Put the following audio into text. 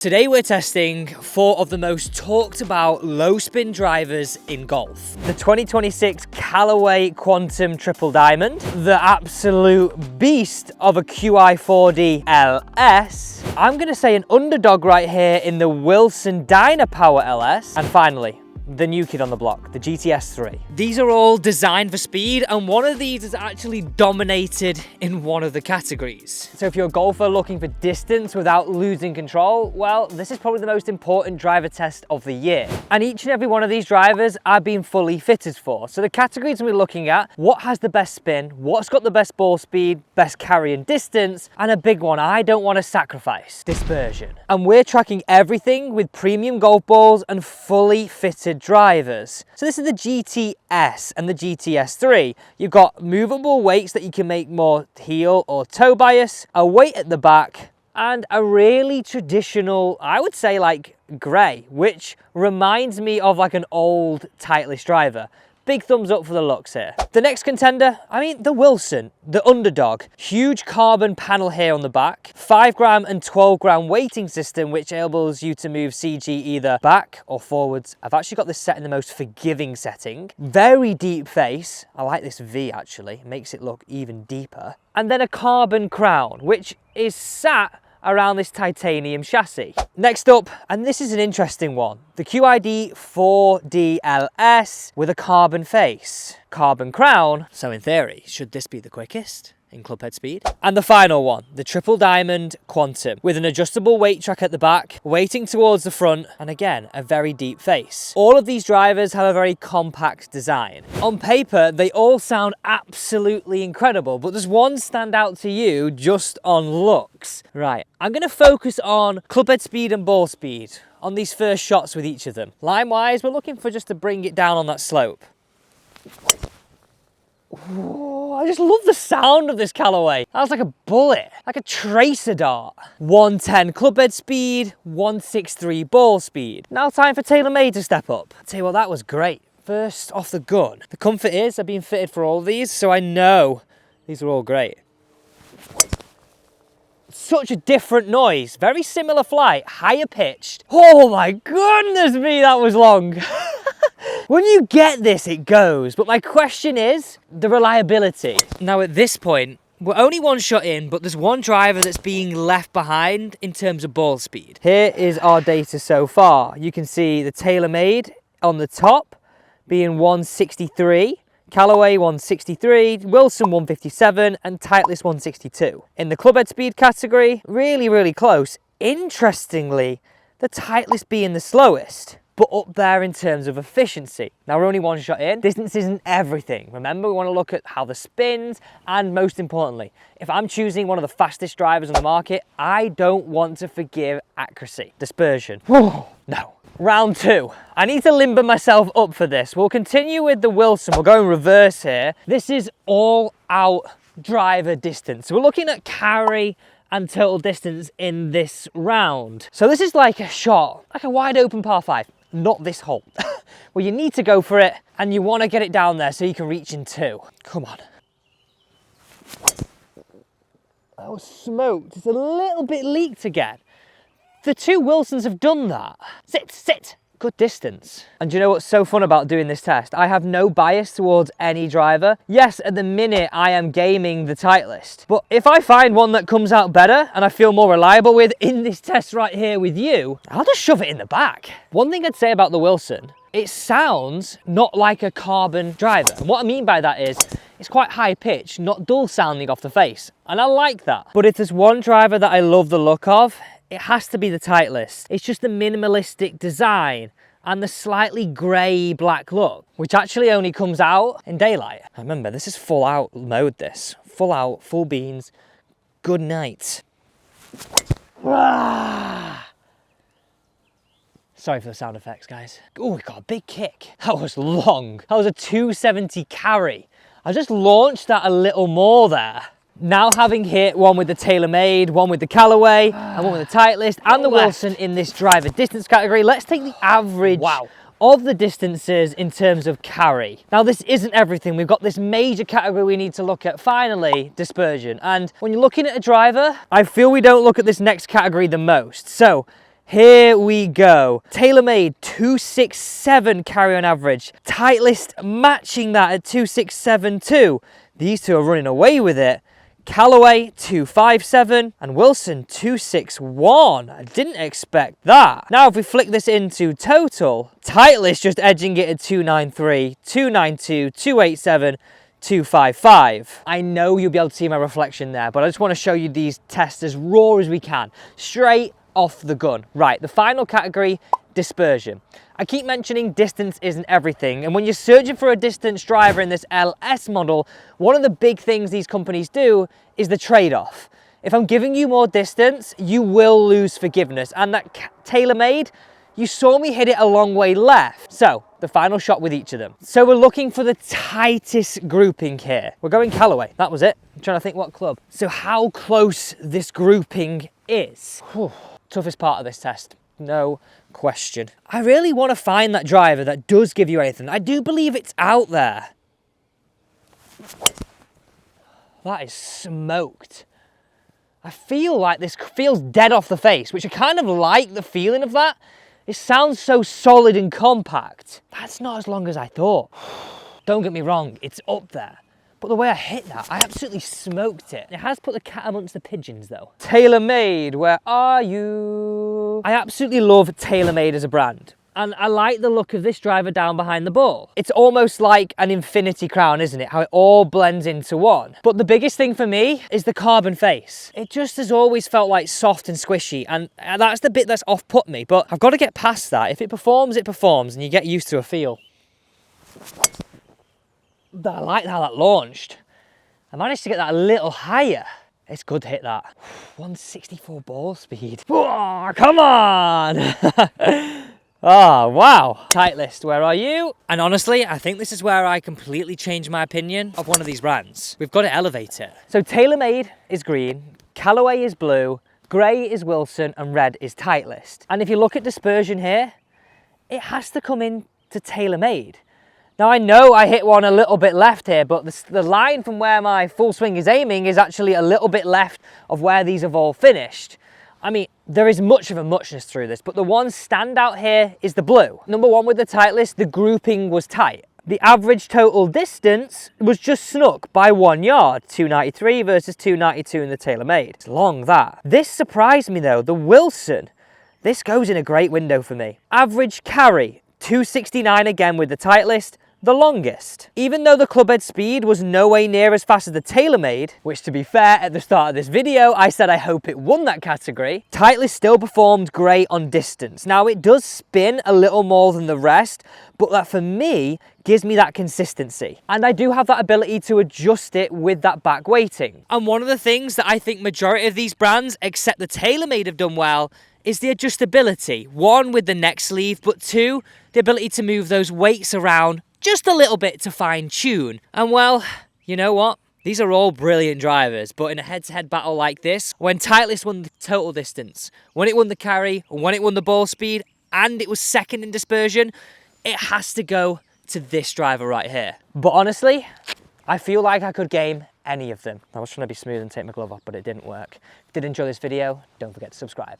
Today we're testing 4 of the most talked about low spin drivers in golf. The 2026 Callaway Quantum Triple Diamond, the absolute beast of a QI4D LS. I'm gonna say an underdog right here in the Wilson Dynapower LS. And finally, the new kid on the block, the GTS 3. These are all designed for speed, and one of these is actually dominated in one of the categories. So if you're a golfer looking for distance without losing control, well, this is probably the most important driver test of the year. And each and every one of these drivers I've been fully fitted for. So the categories we're looking at: what has the best spin, what's got the best ball speed, best carry and distance, and a big one I don't want to sacrifice, dispersion. And we're tracking everything with premium golf balls and fully fitted drivers. So this is the GTS and the GTS 3. You've got movable weights that you can make more heel or toe bias, a weight at the back, and a really traditional, I would say, like grey, which reminds me of like an old Titleist driver. Big thumbs up for the looks here. The next contender, the Wilson, the underdog. Huge carbon panel here on the back, 5 gram and 12 gram weighting system, which enables you to move CG either back or forwards. I've actually got this set in the most forgiving setting. Very deep face. I like this V actually, it makes it look even deeper. And then a carbon crown, which is sat around this titanium chassis. Next up, and this is an interesting one, the QID 4D LS with a carbon face, carbon crown. So in theory, should this be the quickest in clubhead speed? And the final one, the Triple Diamond Quantum, with an adjustable weight track at the back, weighting towards the front, and again, a very deep face. All of these drivers have a very compact design. On paper, they all sound absolutely incredible, but does one stand out to you just on looks? Right, I'm gonna focus on clubhead speed and ball speed on these first shots with each of them. Line-wise, we're looking for just to bring it down on that slope. Ooh, I just love the sound of this Callaway. That was like a bullet, like a tracer dart. 110 clubhead speed, 163 ball speed. Now time for TaylorMade to step up. I'll tell you what, that was great. First off the gun. The comfort is I've been fitted for all of these, so I know these are all great. Such a different noise, very similar flight, higher pitched. Oh my goodness me, that was long. When you get this, it goes. But my question is the reliability. Now at this point, we're only one shot in, but there's one driver that's being left behind in terms of ball speed. Here is our data so far. You can see the TaylorMade on the top being 163, Callaway 163, Wilson 157, and Titleist 162. In the clubhead speed category, really close. Interestingly, the Titleist being the slowest, but up there in terms of efficiency. Now we're only one shot in. Distance isn't everything. Remember, we want to look at how the spins, and most importantly, if I'm choosing one of the fastest drivers on the market, I don't want to forgive accuracy. Dispersion. Whoa, no. Round 2. I need to limber myself up for this. We'll continue with the Wilson. We'll go in reverse here. This is all out driver distance. So we're looking at carry and total distance in this round. So this is like a shot, like a wide open par 5. Not this hole. Well, you need to go for it and you want to get it down there so you can reach in 2. Come on. That was smoked. It's a little bit leaked again. The 2 Wilsons have done that. Sit. Good distance. And do you know what's so fun about doing this test? I have no bias towards any driver. Yes, at the minute I am gaming the Titleist, but if I find one that comes out better and I feel more reliable with in this test right here with you, I'll just shove it in the back. One thing I'd say about the Wilson, it sounds not like a carbon driver. And what I mean by that is, it's quite high pitch, not dull sounding off the face. And I like that. But if there's one driver that I love the look of, it has to be the Titleist. It's just the minimalistic design and the slightly grey black look, which actually only comes out in daylight. Remember, this is full out mode this. Full out, full beans, good night. Sorry for the sound effects, guys. Oh, we got a big kick. That was long. That was a 270 carry. I just launched that a little more there. Now having hit one with the TaylorMade, one with the Callaway, and one with the Titleist, and the Wilson in this driver distance category, let's take the average of the distances in terms of carry. Now this isn't everything. We've got this major category we need to look at, finally, dispersion. And when you're looking at a driver, I feel we don't look at this next category the most. So Here we go. TaylorMade 267 carry on average. Titleist matching that at 267 too. These two are running away with it. Callaway 257 and Wilson 261. I didn't expect that. Now if we flick this into total, Titleist just edging it at 293, 292, 287, 255. I know you'll be able to see my reflection there, but I just want to show you these tests as raw as we can. Straight off the gun. Right, the final category, dispersion. I keep mentioning distance isn't everything, and when you're searching for a distance driver in this LS model, one of the big things these companies do is the trade-off. If I'm giving you more distance, you will lose forgiveness, and that TaylorMade, you saw me hit it a long way left. So, the final shot with each of them. So we're looking for the tightest grouping here. We're going Callaway, that was it. I'm trying to think what club. So how close this grouping is. Whew. Toughest part of this test, no question. I really want to find that driver that does give you anything. I do believe it's out there. That is smoked. I feel like this feels dead off the face, which I kind of like the feeling of that. It sounds so solid and compact. That's not as long as I thought. Don't get me wrong, it's up there. But the way I hit that, I absolutely smoked it. It has put the cat amongst the pigeons though. TaylorMade, where are you? I absolutely love TaylorMade as a brand. And I like the look of this driver down behind the ball. It's almost like an infinity crown, isn't it? How it all blends into one. But the biggest thing for me is the carbon face. It just has always felt like soft and squishy, and that's the bit that's off-put me. But I've got to get past that. If it performs, and you get used to a feel. But I like how that launched. I managed to get that a little higher. It's good to hit that. 164 ball speed. Oh, come on! Oh, wow. Titleist, where are you? And honestly, I think this is where I completely changed my opinion of one of these brands. We've got to elevate it. So TaylorMade is green, Callaway is blue, grey is Wilson, and red is Titleist. And if you look at dispersion here, it has to come in to TaylorMade. Now I know I hit one a little bit left here, but the line from where my full swing is aiming is actually a little bit left of where these have all finished. I mean, there is much of a muchness through this, but the one standout here is the blue. Number one with the Titleist, the grouping was tight. The average total distance was just snuck by 1 yard, 293 versus 292 in the TaylorMade. It's long that. This surprised me though, the Wilson, this goes in a great window for me. Average carry, 269 again with the Titleist, the longest. Even though the clubhead speed was no way near as fast as the TaylorMade, which to be fair, at the start of this video, I said I hope it won that category, Titleist still performed great on distance. Now it does spin a little more than the rest, but that for me, gives me that consistency. And I do have that ability to adjust it with that back weighting. And one of the things that I think majority of these brands, except the TaylorMade, have done well is the adjustability. One, with the neck sleeve, but two, the ability to move those weights around just a little bit to fine tune. And well, you know what? These are all brilliant drivers, but in a head-to-head battle like this, when Titleist won the total distance, when it won the carry, when it won the ball speed, and it was second in dispersion, it has to go to this driver right here. But honestly, I feel like I could game any of them. I was trying to be smooth and take my glove off, but it didn't work. If you did enjoy this video, don't forget to subscribe.